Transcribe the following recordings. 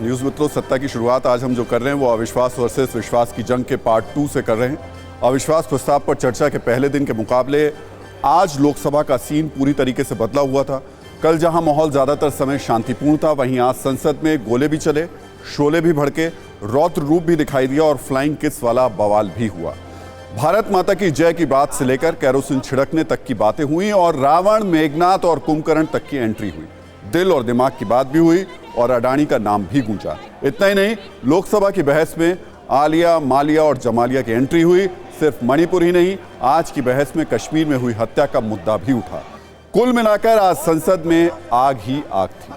News मित्रों, सत्ता की शुरुआत आज हम जो कर रहे हैं वो अविश्वास वर्सेस विश्वास की जंग के पार्ट 2 से कर रहे हैं। अविश्वास प्रस्ताव पर चर्चा के पहले दिन के मुकाबले आज लोकसभा का सीन पूरी तरीके से बदला हुआ था। कल जहां माहौल ज्यादातर समय शांतिपूर्ण था, वहीं आज संसद में गोले भी चले, शोले भी भड़के, रौद्र रूप भी दिखाई दिया और फ्लाइंग किस वाला बवाल भी हुआ। भारत माता की जय की बात से लेकर कैरोसिन छिड़कने तक की बातें हुई और रावण, मेघनाथ और कुंभकर्ण तक की एंट्री हुई। दिल और दिमाग की बात भी हुई और अडानी का नाम भी गूंजा। इतना ही नहीं, लोकसभा की बहस में आलिया, मालिया और जमालिया की एंट्री हुई। सिर्फ मणिपुर ही नहीं, आज की बहस में कश्मीर में हुई हत्या का मुद्दा भी उठा। कुल मिलाकर आज संसद में आग ही आग थी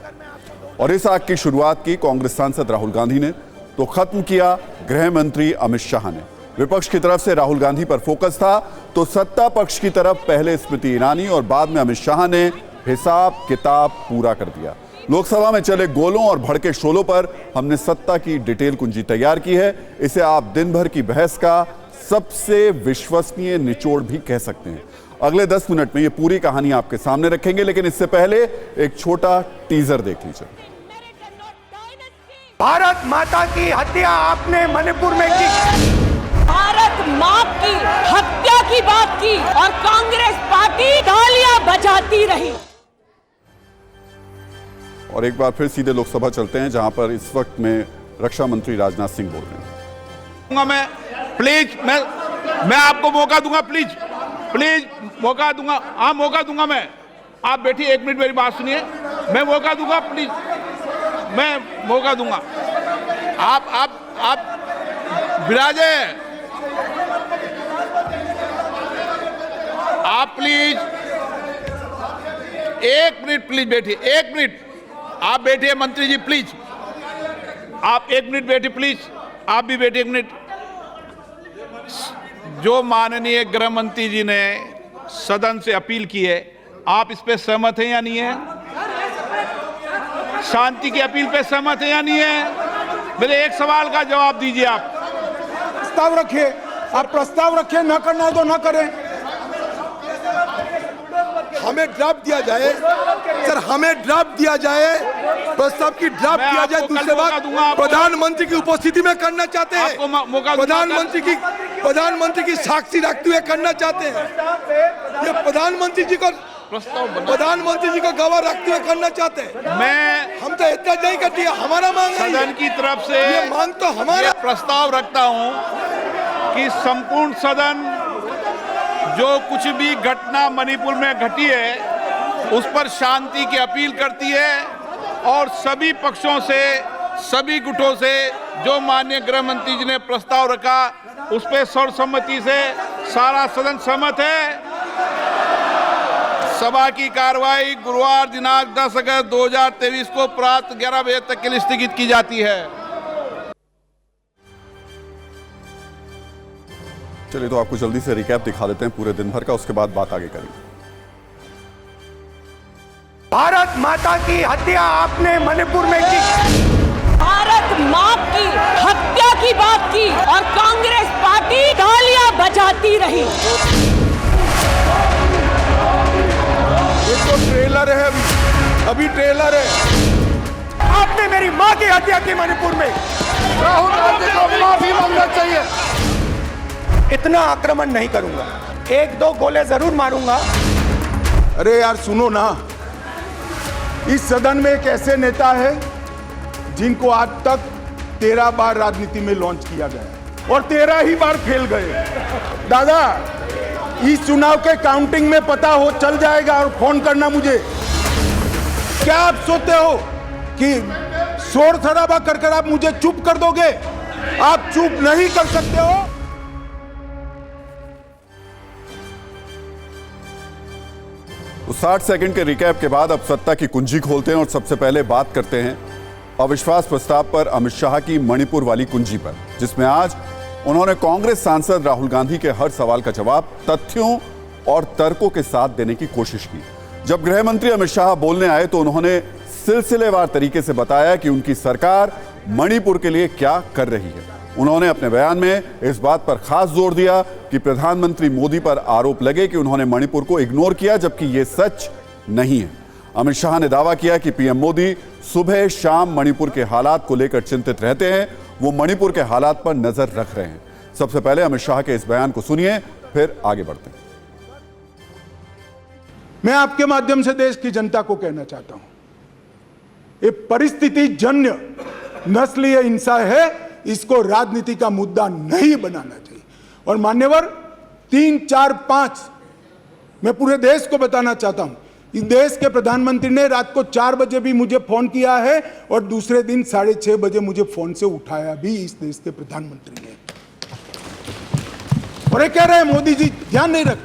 और इस आग की शुरुआत की कांग्रेस सांसद राहुल गांधी ने, तो खत्म किया गृह मंत्री अमित शाह ने। विपक्ष की तरफ से राहुल गांधी पर फोकस था तो सत्ता पक्ष की तरफ पहले स्मृति ईरानी और बाद में अमित शाह ने हिसाब किताब पूरा कर दिया। लोकसभा में चले गोलों और भड़के शोलों पर हमने सत्ता की डिटेल कुंजी तैयार की है। इसे आप दिन भर की बहस का सबसे विश्वसनीय निचोड़ भी कह सकते हैं। अगले 10 मिनट में ये पूरी कहानी आपके सामने रखेंगे, लेकिन इससे पहले एक छोटा टीजर देख लीजिए। भारत माता की हत्या आपने मणिपुर में की। भारत माँ की हत्या की बात की और कांग्रेस पार्टी तालियां बजाती रही। और एक बार फिर सीधे लोकसभा चलते हैं, जहां पर इस वक्त में रक्षा मंत्री राजनाथ सिंह बोल रहे हैं। मैं प्लीज मैं आपको मौका दूंगा, प्लीज मौका दूंगा। हाँ, मौका दूंगा मैं। आप बैठिए, 1 मिनट मेरी बात सुनिए। मैं मौका दूंगा, प्लीज, मैं मौका दूंगा। आप विराजे, आप प्लीज 1 मिनट, प्लीज बैठिए, 1 मिनट आप बैठिए। मंत्री जी प्लीज, आप 1 मिनट बैठिए, प्लीज आप भी बैठिए 1 मिनट। जो माननीय गृह मंत्री जी ने सदन से अपील की है, आप इस पे सहमत हैं या नहीं है? शांति की अपील पे सहमत हैं या नहीं है? मेरे एक सवाल का जवाब दीजिए। आप प्रस्ताव रखिए, आप प्रस्ताव रखिए, न करना है तो न करें। हमें ड्राफ्ट दिया जाए सर, हमें ड्राफ्ट दिया जाए, प्रस्ताव की ड्राफ्ट दिया जाए। दूसरी बात, प्रधानमंत्री की उपस्थिति में करना चाहते हैं, प्रधानमंत्री की साक्षी रखते हुए करना चाहते हैं। ये प्रधानमंत्री जी को गवाह रखते हुए करना चाहते हैं। हम तो इतना नहीं करती है, हमारा मांग है। सदन की तरफ से ये मांग तो हमारा। प्रस्ताव रखता हूं कि संपूर्ण सदन जो कुछ भी घटना मणिपुर में घटी है उस पर शांति की अपील करती है और सभी पक्षों से, सभी गुटों से जो माननीय गृह मंत्री जी ने प्रस्ताव रखा उस पर सर्वसम्मति से सारा सदन सहमत है। सभा की कार्रवाई गुरुवार दिनांक 10 अगस्त 2023 को प्रातः 11 बजे तक के लिए स्थगित की जाती है। चलिए, तो आपको जल्दी से रिकैप दिखा देते हैं पूरे दिन भर का, उसके बाद बात आगे करेंगे। भारत माता की हत्या आपने मणिपुर में की। भारत माँ की हत्या की बात की और कांग्रेस पार्टी तालियां बजाती रही। ये तो ट्रेलर है, अभी ट्रेलर है। आपने मेरी माँ की हत्या की मणिपुर में। राहुल गांधी को माफी मांगना चाहिए। इतना आक्रमण नहीं करूंगा, 1-2 गोले जरूर मारूंगा। अरे यार सुनो ना, इस सदन में एक ऐसे नेता है जिनको आज तक 13 बार राजनीति में लॉन्च किया गया और 13 ही बार फेल गए। दादा, इस चुनाव के काउंटिंग में पता हो चल जाएगा और फोन करना मुझे। क्या आप सोचते हो कि शोर शराबा कर आप मुझे चुप कर दोगे? आप चुप नहीं कर सकते हो। तो 60 सेकंड के रिकैप के बाद अब सत्ता की कुंजी खोलते हैं और सबसे पहले बात करते हैं अविश्वास प्रस्ताव पर अमित शाह की मणिपुर वाली कुंजी पर, जिसमें आज उन्होंने कांग्रेस सांसद राहुल गांधी के हर सवाल का जवाब तथ्यों और तर्कों के साथ देने की कोशिश की। जब गृह मंत्री अमित शाह बोलने आए तो उन्होंने सिलसिलेवार तरीके से बताया कि उनकी सरकार मणिपुर के लिए क्या कर रही है। उन्होंने अपने बयान में इस बात पर खास जोर दिया कि प्रधानमंत्री मोदी पर आरोप लगे कि उन्होंने मणिपुर को इग्नोर किया, जबकि यह सच नहीं है। अमित शाह ने दावा किया कि पीएम मोदी सुबह शाम मणिपुर के हालात को लेकर चिंतित रहते हैं। वो मणिपुर के हालात पर नजर रख रहे हैं। सबसे पहले अमित शाह के इस बयान को सुनिए, फिर आगे बढ़ते हैं। मैं आपके माध्यम से देश की जनता को कहना चाहता हूं, ये परिस्थिति जन्य नस्लीय हिंसा है, इसको राजनीति का मुद्दा नहीं बनाना चाहिए। और मान्यवर 3, 4, 5 मैं पूरे देश को बताना चाहता हूं, इस देश के प्रधानमंत्री ने रात को 4 बजे भी मुझे फोन किया है और दूसरे दिन 6:30 बजे मुझे फोन से उठाया भी इस देश के प्रधानमंत्री ने। और ये कह रहे हैं मोदी जी ध्यान नहीं रख रहे।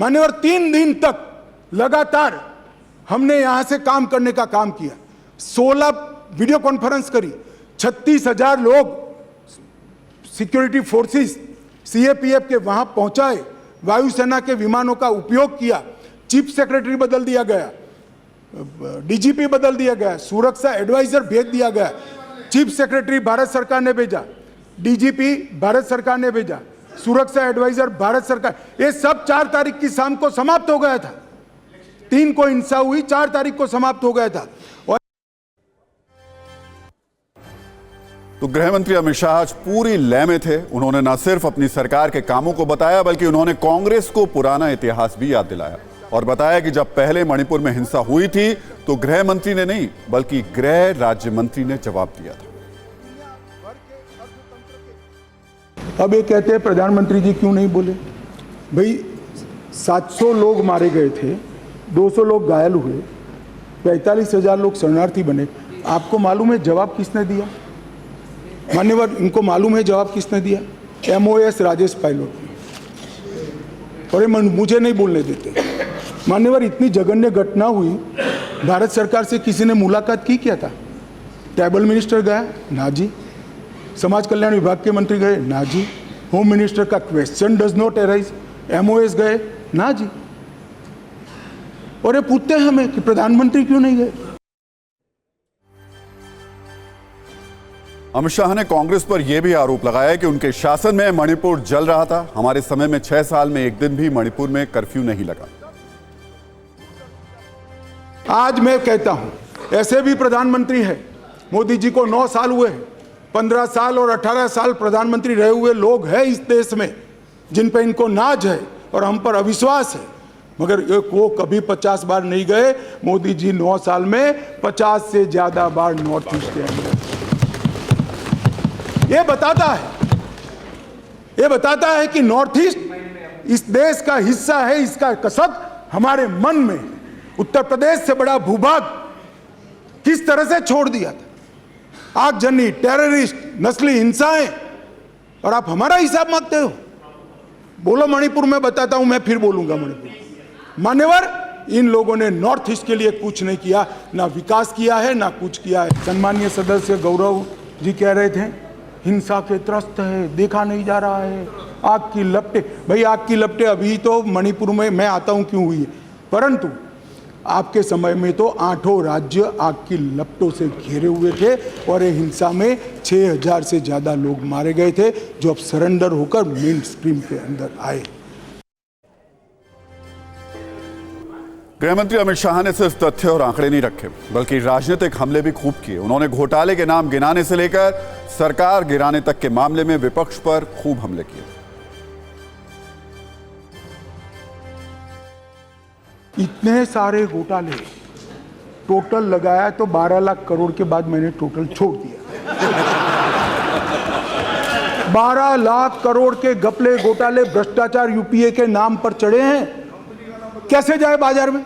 मान्यवर 3 दिन तक लगातार हमने यहां से काम करने का काम किया, 16 वीडियो कॉन्फ्रेंस करी, 36,000 लोग सिक्योरिटी फोर्सेस सीएपीएफ के वहां पहुंचाए, वायुसेना के विमानों का उपयोग किया, चीफ सेक्रेटरी बदल दिया गया, डीजीपी बदल दिया गया, सुरक्षा एडवाइजर भेज दिया गया, चीफ सेक्रेटरी भारत सरकार ने भेजा, डीजीपी भारत सरकार ने भेजा, सुरक्षा एडवाइजर भारत सरकार। ये सब 4 तारीख की शाम को समाप्त हो गया था। 3 को हिंसा हुई, 4 तारीख को समाप्त हो गया था। और तो गृह मंत्री अमित शाह आज पूरी लय में थे। उन्होंने न सिर्फ अपनी सरकार के कामों को बताया, बल्कि उन्होंने कांग्रेस को पुराना इतिहास भी याद दिलाया और बताया कि जब पहले मणिपुर में हिंसा हुई थी तो गृह मंत्री ने नहीं, बल्कि गृह राज्य मंत्री ने जवाब दिया था। अब ये कहते हैं प्रधानमंत्री जी क्यों नहीं बोले। भाई 700 लोग मारे गए थे, 200 लोग घायल हुए, 45,000 लोग शरणार्थी बने। आपको मालूम है जवाब किसने दिया? मान्यवर, इनको मालूम है जवाब किसने दिया? MOS राजेश पायलट ने। और ये मुझे नहीं बोलने देते। मान्यवर, इतनी जघन्य घटना हुई, भारत सरकार से किसी ने मुलाकात की क्या था? ट्राइबल मिनिस्टर गया? ना जी। समाज कल्याण विभाग के मंत्री गए? ना जी। होम मिनिस्टर का question does not arise. MOS गए? ना जी। और ये पूछते हैं हमें कि प्रधानमंत्री क्यों नहीं गए। अमित शाह ने कांग्रेस पर यह भी आरोप लगाया कि उनके शासन में मणिपुर जल रहा था। हमारे समय में 6 साल में एक दिन भी मणिपुर में कर्फ्यू नहीं लगा। आज मैं कहता हूं, ऐसे भी प्रधानमंत्री है, मोदी जी को 9 साल हुए हैं, 15 साल और 18 साल प्रधानमंत्री रहे हुए लोग हैं इस देश में जिन पर इनको नाज है और हम पर अविश्वास है, मगर वो कभी 50 बार नहीं गए। मोदी जी 9 साल में 50 से ज्यादा बार नॉर्थ ईस्ट गए। ये बताता है कि नॉर्थ ईस्ट इस देश का हिस्सा है, इसका कसब हमारे मन में। उत्तर प्रदेश से बड़ा भूभाग किस तरह से छोड़ दिया था, आगजनी, टेररिस्ट, नस्ली हिंसाएं, और आप हमारा हिसाब मांगते हो। बोलो मणिपुर में बताता हूं, मैं फिर बोलूंगा मणिपुर। मान्यवर, इन लोगों ने नॉर्थ ईस्ट के लिए कुछ नहीं किया, ना विकास किया है ना कुछ किया है। सम्मानीय सदस्य गौरव जी कह रहे थे हिंसा के त्रस्त है, देखा नहीं जा रहा है, आग की लपटें। भाई आग की लपटें अभी तो मणिपुर में मैं आता हूं क्यों हुई है, परंतु आपके समय में तो 8 राज्य आग की लपटों से घेरे हुए थे और ये हिंसा में 6,000 से ज्यादा लोग मारे गए थे, जो अब सरेंडर होकर मेन स्ट्रीम के अंदर आए। गृहमंत्री अमित शाह ने सिर्फ तथ्य और आंकड़े नहीं रखे, बल्कि राजनीतिक हमले भी खूब किए। उन्होंने घोटाले के नाम गिनाने से लेकर सरकार गिराने तक के मामले में विपक्ष पर खूब हमले किए। इतने सारे घोटाले टोटल लगाया तो 12 लाख करोड़ के बाद मैंने टोटल छोड़ दिया। 12 लाख करोड़ के घपले, घोटाले, भ्रष्टाचार यूपीए के नाम पर चढ़े हैं। कैसे जाए बाजार में?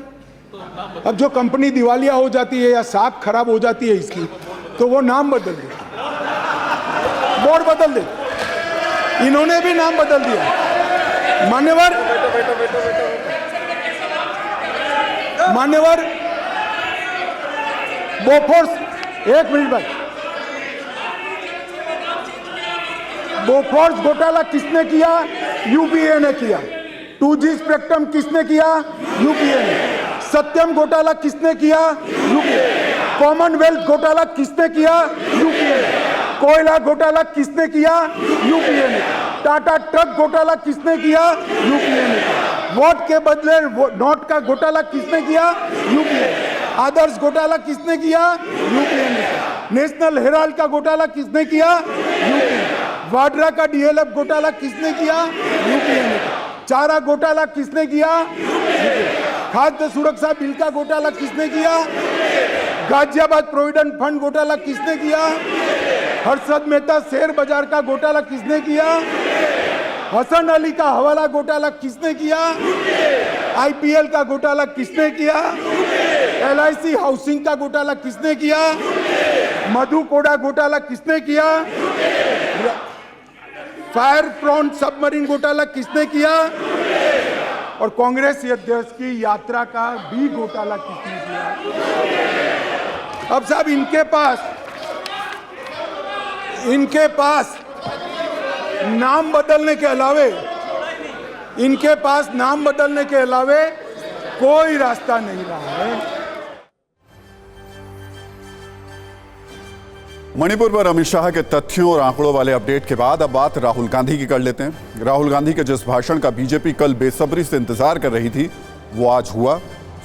अब जो कंपनी दिवालिया हो जाती है या साख खराब हो जाती है इसकी, तो वो नाम बदल दे, बोर्ड बदल दे। इन्होंने भी नाम बदल दिया। मान्यवर बोफोर्स, एक मिनट भाई, बोफोर्स घोटाला किसने किया? यूपीए ने किया। 2G स्पेक्ट्रम किसने किया? यूपीए ने। सत्यम घोटाला किसने किया? यूपीए। कॉमनवेल्थ घोटाला किसने किया? यूपीए ने। कोयला घोटाला किसने किया? यूपीए ने। टाटा ट्रक घोटाला किसने किया? यूपीए ने। वोट के बदले नोट का घोटाला किसने किया? यूपीए। आदर्श घोटाला किसने किया? यूपीए ने। नेशनल हेराल्ड का घोटाला किसने किया? यूपीए। वाड्रा का डीएलएफ घोटाला किसने किया? यूपीए ने। चारा घोटाला किसने किया? खाद्य सुरक्षा बिल का घोटाला किसने किया? गाजियाबाद प्रोविडेंट फंड घोटाला किसने किया? हर्षद मेहता शेयर बाजार का घोटाला किसने किया? हसन अली का हवाला घोटाला किसने किया? आईपीएल का घोटाला किसने किया? एलआईसी हाउसिंग का घोटाला किसने किया? मधु कोड़ा घोटाला किसने किया? फायर फ्रंट सबमरीन घोटाला किसने किया? और कांग्रेस अध्यक्ष की यात्रा का भी घोटाला किसने किया? अब साहब इनके पास नाम बदलने के अलावे कोई रास्ता नहीं रहा है। मणिपुर पर अमित शाह के तथ्यों और आंकड़ों वाले अपडेट के बाद अब बात राहुल गांधी की कर लेते हैं। राहुल गांधी के जिस भाषण का बीजेपी कल बेसब्री से इंतजार कर रही थी वो आज हुआ।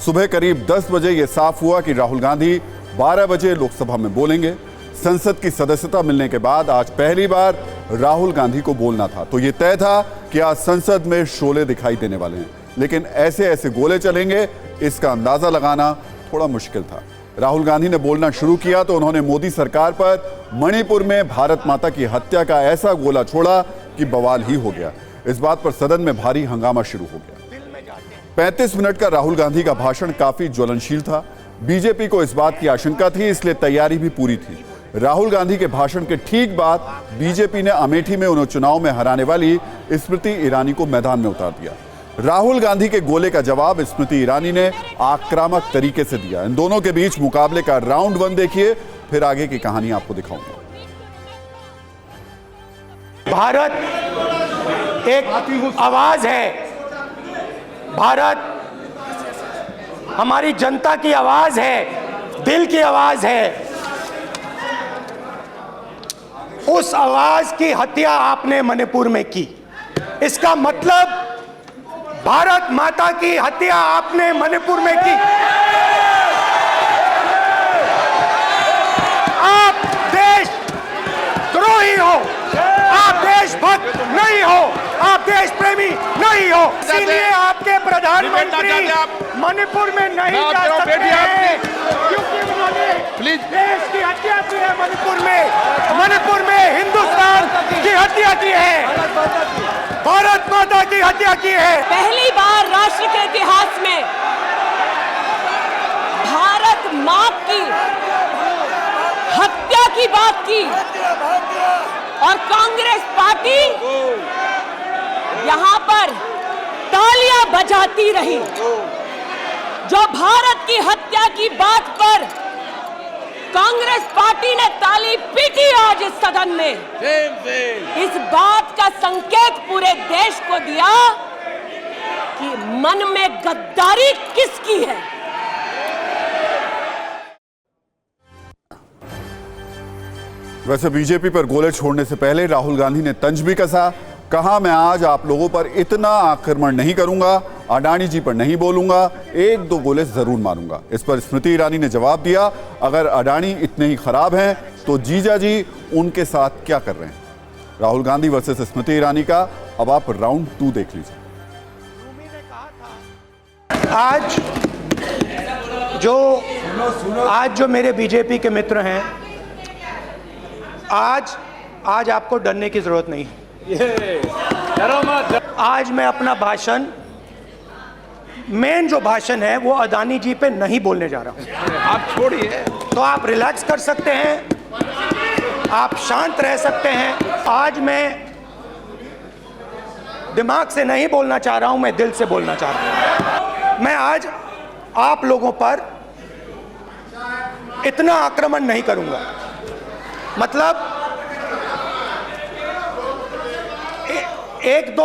सुबह करीब 10 बजे यह साफ हुआ कि राहुल गांधी 12 बजे लोकसभा में बोलेंगे। संसद की सदस्यता मिलने के बाद आज पहली बार राहुल गांधी को बोलना था, तो ये तय था कि आज संसद में शोले दिखाई देने वाले हैं, लेकिन ऐसे ऐसे गोले चलेंगे इसका अंदाजा लगाना थोड़ा मुश्किल था। राहुल गांधी ने बोलना शुरू किया तो उन्होंने मोदी सरकार पर मणिपुर में भारत माता की हत्या का ऐसा गोला छोड़ा कि बवाल ही हो गया। इस बात पर सदन में भारी हंगामा शुरू हो गया। 35 मिनट का राहुल गांधी का भाषण काफी ज्वलनशील था। बीजेपी को इस बात की आशंका थी, इसलिए तैयारी भी पूरी थी। राहुल गांधी के भाषण के ठीक बाद बीजेपी ने अमेठी में उन्हें चुनाव में हराने वाली स्मृति ईरानी को मैदान में उतार दिया। राहुल गांधी के गोले का जवाब स्मृति ईरानी ने आक्रामक तरीके से दिया। इन दोनों के बीच मुकाबले का राउंड 1 देखिए, फिर आगे की कहानी आपको दिखाऊंगा। भारत एक आवाज है, भारत हमारी जनता की आवाज है, दिल की आवाज है। उस आवाज की हत्या आपने मणिपुर में की। इसका मतलब भारत माता की हत्या आपने मणिपुर में की। आप देशद्रोही हो, आप देशभक्त नहीं हो, आप देश प्रेमी नहीं हो, इसीलिए आपके प्रधानमंत्री मणिपुर में नहीं जा सकते हैं, क्योंकि उन्होंने देश की हत्या की है। मणिपुर में हिंदुस्तान की हत्या की है, भारत माता की हत्या की है। पहली बार राष्ट्र के इतिहास में भारत मां की हत्या की बात की और कांग्रेस पार्टी यहां पर तालियां बजाती रही। जो भारत की हत्या की बात पर कांग्रेस पार्टी ने ताली पीटी आज इस सदन में, इस बात का संकेत पूरे देश को दिया कि मन में गद्दारी किसकी है। वैसे बीजेपी पर गोले छोड़ने से पहले राहुल गांधी ने तंज भी कसा। कहा, मैं आज आप लोगों पर इतना आक्रमण नहीं करूंगा, अडानी जी पर नहीं बोलूंगा, 1-2 गोले जरूर मारूंगा। इस पर स्मृति ईरानी ने जवाब दिया, अगर अडानी इतने ही खराब हैं तो जीजा जी उनके साथ क्या कर रहे हैं। राहुल गांधी वर्सेस स्मृति ईरानी का अब आप राउंड 2 देख लीजिए। आज जो मेरे बीजेपी के मित्र हैं, आज आपको डरने की जरूरत नहीं है। आज मैं अपना भाषण, मेन जो भाषण है वो अडानी जी पे नहीं बोलने जा रहा हूं। आप छोड़िए, तो आप रिलैक्स कर सकते हैं, आप शांत रह सकते हैं। आज मैं दिमाग से नहीं बोलना चाह रहा हूं, मैं दिल से बोलना चाह रहा हूं। मैं आज आप लोगों पर इतना आक्रमण नहीं करूंगा, मतलब एक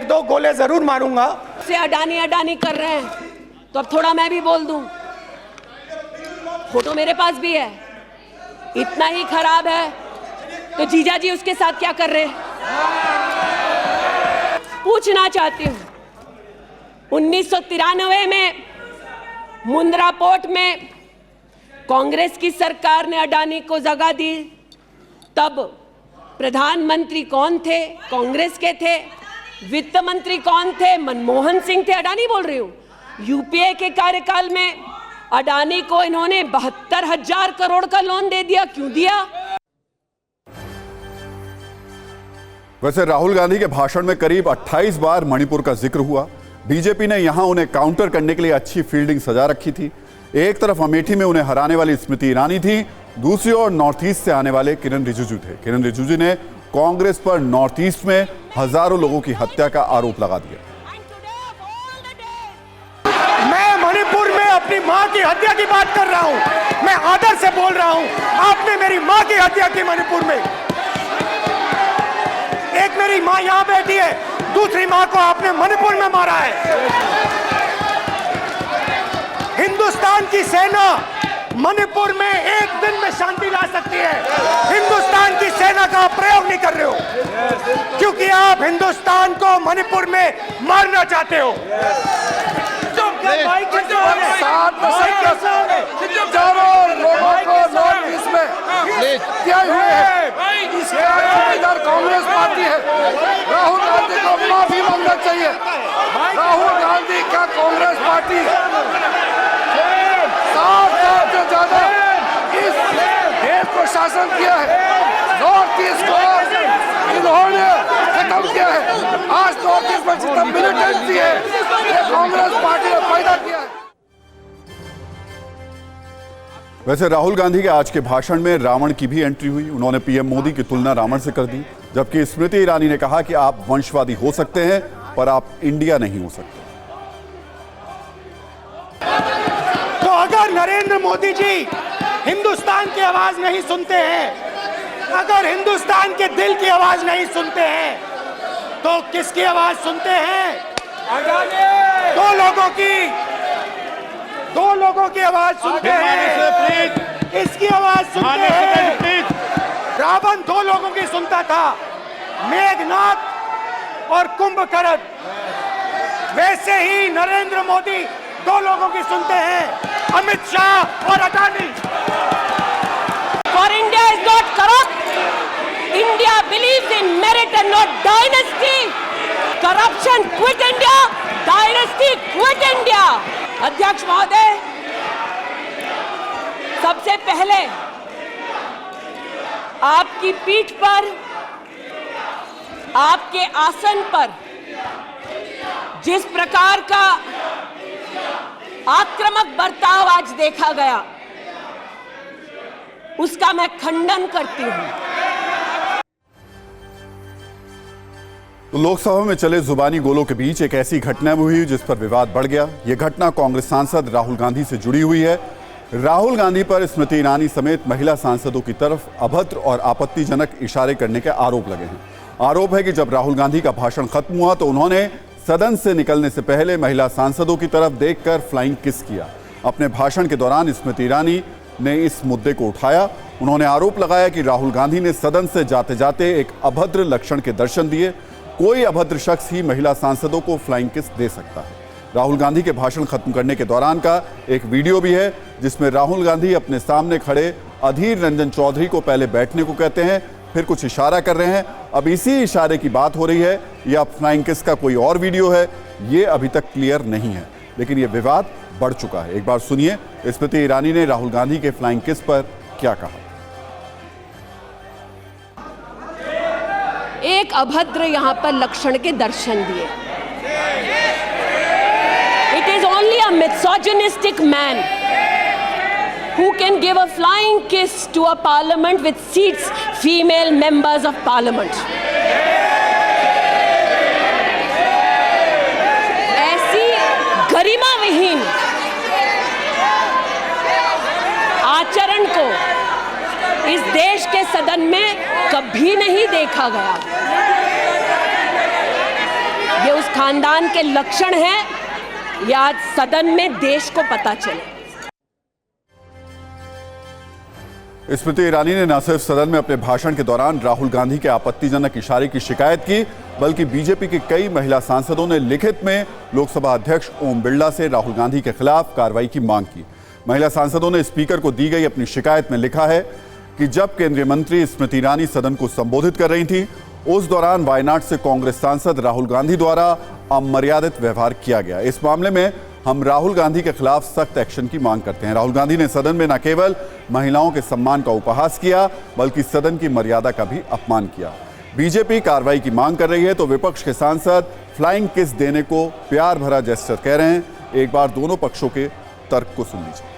दो गोले जरूर मारूंगा। से अडानी कर रहे हैं तो अब थोड़ा मैं भी बोल दूं। फोटो मेरे पास भी है। इतना ही खराब है तो जीजा जी उसके साथ क्या कर रहे हैं। पूछना चाहती हूं, 1993 में मुंद्रा पोर्ट में कांग्रेस की सरकार ने अडानी को जगह दी, तब प्रधानमंत्री कौन थे? कांग्रेस के थे। वित्त मंत्री कौन थे? मनमोहन सिंह थे। अडानी बोल रही हूं। यूपीए के कार्यकाल में अडानी को इन्होंने 72,000 करोड़ का लोन दे दिया। क्यों दिया? वैसे राहुल गांधी के भाषण में करीब 28 बार मणिपुर का जिक्र हुआ। बीजेपी ने यहां उन्हें काउंटर करने के लिए अच्छी फील्डिंग सजा रखी थी। एक तरफ अमेठी में उन्हें हराने वाली स्मृति ईरानी थी, दूसरी ओर नॉर्थ ईस्ट से आने वाले किरण रिजिजू थे। किरण रिजिजू ने कांग्रेस पर नॉर्थ ईस्ट में हजारों लोगों की हत्या का आरोप लगा दिया। मैं मणिपुर में अपनी मां की हत्या की बात कर रहा हूं। मैं आदर से बोल रहा हूं। आपने मेरी मां की हत्या की मणिपुर में। एक मेरी मां यहां बैठी है, दूसरी मां को आपने मणिपुर में मारा है। हिंदुस्तान की सेना मणिपुर में एक दिन में शांति ला सकती है। हिंदुस्तान की सेना का प्रयोग नहीं कर रहे हो, क्योंकि आप हिंदुस्तान को मणिपुर में मारना चाहते हो। इधर कांग्रेस पार्टी है, राहुल गांधी को माफी मांगना चाहिए। राहुल गांधी का कांग्रेस पार्टी 7 साल से ज्यादा इस देश को शासन किया है। नॉर्थ ईस्ट को इन्होंने खत्म किया है। आज नॉर्थ ईस्ट में जितना मिलिटेंसी है ये कांग्रेस पार्टी ने पैदा किया है। वैसे राहुल गांधी के आज के भाषण में रावण की भी एंट्री हुई। उन्होंने पीएम मोदी की तुलना रावण से कर दी, जबकि स्मृति ईरानी ने कहा कि आप वंशवादी हो सकते हैं पर आप इंडिया नहीं हो सकते। तो अगर नरेंद्र मोदी जी हिंदुस्तान की आवाज नहीं सुनते हैं, अगर हिंदुस्तान के दिल की आवाज नहीं सुनते हैं, तो किसकी आवाज सुनते हैं? दो लोगों की आवाज सुनते हैं। इसकी आवाज सुनते हैं। रावण 2 लोगों की सुनता था, मेघनाथ और कुंभकर्ण। वैसे ही नरेंद्र मोदी 2 लोगों की सुनते हैं, अमित शाह और Adani. For India is not corrupt. India believes in merit and not dynasty. Corruption quit India. Dynasty quit India. अध्यक्ष महोदय, सबसे पहले आपकी पीठ पर, आपके आसन पर जिस प्रकार का आक्रामक बर्ताव आज देखा गया, उसका मैं खंडन करती हूं। तो लोकसभा में चले जुबानी गोलों के बीच एक ऐसी घटना भी हुई जिस पर विवाद बढ़ गया। यह घटना कांग्रेस सांसद राहुल गांधी से जुड़ी हुई है। राहुल गांधी पर स्मृति ईरानी समेत महिला सांसदों की तरफ अभद्र और आपत्तिजनक इशारे करने के आरोप लगे हैं। आरोप है कि जब राहुल गांधी का भाषण खत्म हुआ तो उन्होंने सदन से निकलने से पहले महिला सांसदों की तरफ देखकर फ्लाइंग किस किया। अपने भाषण के दौरान स्मृति ईरानी ने इस मुद्दे को उठाया। उन्होंने आरोप लगाया कि राहुल गांधी ने सदन से जाते जाते एक अभद्र लक्षण के दर्शन दिए। कोई अभद्र शख्स ही महिला सांसदों को फ्लाइंग किस दे सकता है। राहुल गांधी के भाषण खत्म करने के दौरान का एक वीडियो भी है जिसमें राहुल गांधी अपने सामने खड़े अधीर रंजन चौधरी को पहले बैठने को कहते हैं, फिर कुछ इशारा कर रहे हैं। अब इसी इशारे की बात हो रही है या फ्लाइंग किस का कोई और वीडियो है, ये अभी तक क्लियर नहीं है, लेकिन ये विवाद बढ़ चुका है। एक बार सुनिए स्मृति ईरानी ने राहुल गांधी के फ्लाइंग किस पर क्या कहा। एक अभद्र यहां पर लक्षण के दर्शन दिए। It is only a misogynistic man who can give a flying kiss to a parliament with seats female members of parliament. ऐसी गरिमा विहीन आचरण को इस देश के सदन में कभी नहीं देखा गया। ये उस खानदान के लक्षण हैं, ये आज सदन में देश को पता चले। स्मृति ईरानी ने न सिर्फ सदन में अपने भाषण के दौरान राहुल गांधी के आपत्तिजनक इशारे की शिकायत की, बल्कि बीजेपी के कई महिला सांसदों ने लिखित में लोकसभा अध्यक्ष ओम बिरला से राहुल गांधी के खिलाफ कार्रवाई की मांग की। महिला सांसदों ने स्पीकर को दी गई अपनी शिकायत में लिखा है कि जब केंद्रीय मंत्री स्मृति ईरानी सदन को संबोधित कर रही थी, उस दौरान वायनाड से कांग्रेस सांसद राहुल गांधी द्वारा अमर्यादित व्यवहार किया गया। इस मामले में हम राहुल गांधी के खिलाफ सख्त एक्शन की मांग करते हैं। राहुल गांधी ने सदन में न केवल महिलाओं के सम्मान का उपहास किया, बल्कि सदन की मर्यादा का भी अपमान किया। बीजेपी कार्रवाई की मांग कर रही है तो विपक्ष के सांसद फ्लाइंग किस देने को प्यार भरा जेस्चर कह रहे हैं। एक बार दोनों पक्षों के तर्क को सुन लीजिए।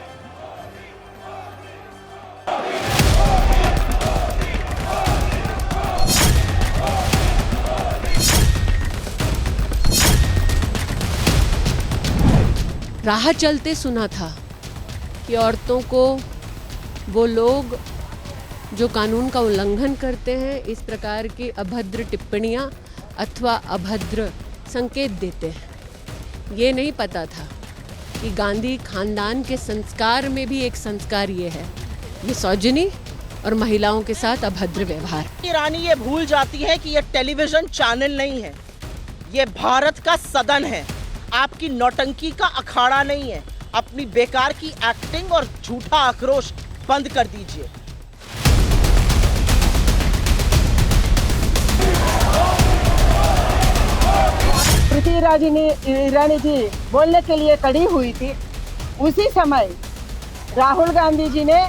राह चलते सुना था कि औरतों को वो लोग जो कानून का उल्लंघन करते हैं इस प्रकार की अभद्र टिप्पणियां अथवा अभद्र संकेत देते हैं। ये नहीं पता था कि गांधी खानदान के संस्कार में भी एक संस्कार ये है, ये सौजनी और महिलाओं के साथ अभद्र व्यवहार। ईरानी ये भूल जाती है कि ये टेलीविजन चैनल नहीं है, ये भारत का सदन है। आपकी नौटंकी का अखाड़ा नहीं है। अपनी बेकार की एक्टिंग और झूठा आक्रोश बंद कर दीजिए। स्मृति ईरानी जी बोलने के लिए खड़ी हुई थी, उसी समय राहुल गांधी जी ने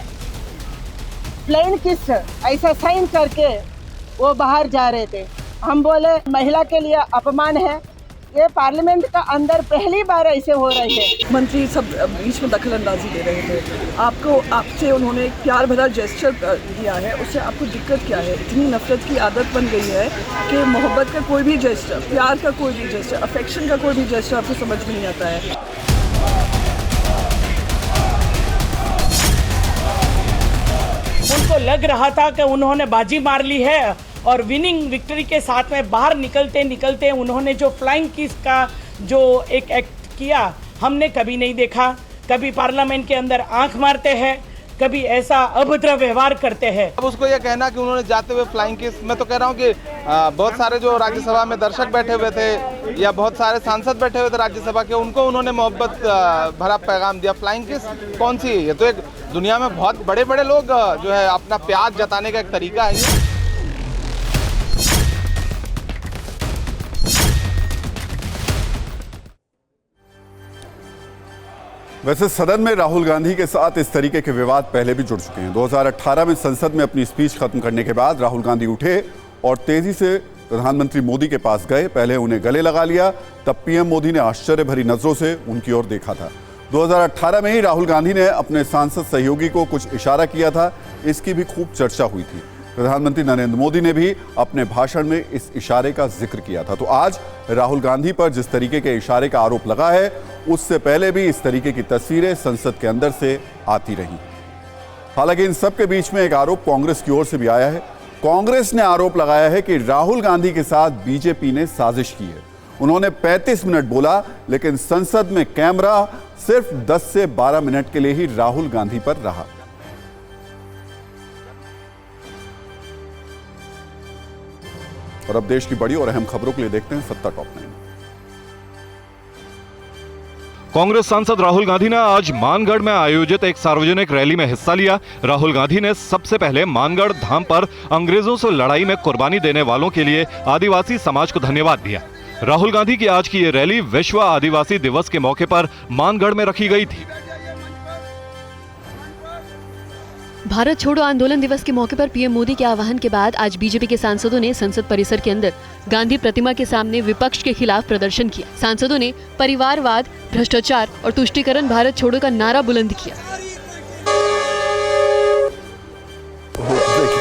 प्लेन किस ऐसा साइन करके वो बाहर जा रहे थे। हम बोले महिला के लिए अपमान है। ये पार्लियामेंट का अंदर पहली बार ऐसे हो रहे हैं। मंत्री सब बीच में दखल अंदाजी दे रहे थे। आपसे उन्होंने एक प्यार भरा जेस्चर दिया है, उससे आपको दिक्कत क्या है? इतनी नफरत की आदत बन गई है कि मोहब्बत का कोई भी जेस्चर, प्यार का कोई भी जेस्चर, अफेक्शन का कोई भी जेस्चर आपको समझ में नहीं आता है। उनको लग रहा था कि उन्होंने बाजी मार ली है और विनिंग विक्ट्री के साथ में बाहर निकलते निकलते उन्होंने जो फ्लाइंग किस का जो एक एक्ट किया हमने कभी नहीं देखा। कभी पार्लियामेंट के अंदर आंख मारते हैं, कभी ऐसा अभद्र व्यवहार करते हैं। अब उसको ये कहना कि उन्होंने जाते हुए फ्लाइंग किस, मैं तो कह रहा हूँ कि बहुत सारे जो राज्यसभा में दर्शक बैठे हुए थे या बहुत सारे सांसद बैठे हुए थे राज्यसभा के, उनको उन्होंने मोहब्बत भरा पैगाम दिया। फ्लाइंग किस कौन सी है? ये तो एक दुनिया में बहुत बड़े बड़े लोग जो है अपना प्यार जताने का एक तरीका है। वैसे सदन में राहुल गांधी के साथ इस तरीके के विवाद पहले भी जुड़ चुके हैं। 2018 में संसद में अपनी स्पीच खत्म करने के बाद राहुल गांधी उठे और तेजी से प्रधानमंत्री मोदी के पास गए। पहले उन्हें गले लगा लिया, तब पीएम मोदी ने आश्चर्य भरी नजरों से उनकी ओर देखा था। 2018 में ही राहुल गांधी ने अपने सांसद सहयोगी को कुछ इशारा किया था, इसकी भी खूब चर्चा हुई थी। प्रधानमंत्री नरेंद्र मोदी ने भी अपने भाषण में इस इशारे का जिक्र किया था। तो आज राहुल गांधी पर जिस तरीके के इशारे का आरोप लगा है, उससे पहले भी इस तरीके की तस्वीरें संसद के अंदर से आती रहीं। हालांकि इन सब के बीच में एक आरोप कांग्रेस की ओर से भी आया है। कांग्रेस ने आरोप लगाया है कि राहुल गांधी के साथ बीजेपी ने साजिश की है। उन्होंने 35 मिनट बोला, लेकिन संसद में कैमरा सिर्फ 10 से 12 मिनट के लिए ही राहुल गांधी पर रहा। और अब देश की बड़ी और अहम खबरों के लिए देखते हैं सत्ता टॉप 9। कांग्रेस सांसद राहुल गांधी ने आज मानगढ़ में आयोजित एक सार्वजनिक रैली में हिस्सा लिया। राहुल गांधी ने सबसे पहले मानगढ़ धाम पर अंग्रेजों से लड़ाई में कुर्बानी देने वालों के लिए आदिवासी समाज को धन्यवाद दिया। राहुल गांधी की आज की ये रैली विश्व आदिवासी दिवस के मौके पर मानगढ़ में रखी गई थी। भारत छोड़ो आंदोलन दिवस के मौके पर पीएम मोदी के आह्वान के बाद आज बीजेपी के सांसदों ने संसद परिसर के अंदर गांधी प्रतिमा के सामने विपक्ष के खिलाफ प्रदर्शन किया। सांसदों ने परिवारवाद, भ्रष्टाचार और तुष्टीकरण भारत छोड़ो का नारा बुलंद किया।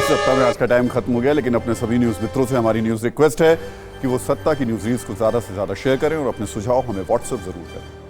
सत्ता में आज का टाइम खत्म हो गया, लेकिन अपने सभी न्यूज मित्रों से हमारी न्यूज रिक्वेस्ट है कि वो सत्ता की न्यूज रील्स को ज्यादा से ज्यादा शेयर करें और अपने सुझाव हमें व्हाट्सएप जरूर करें।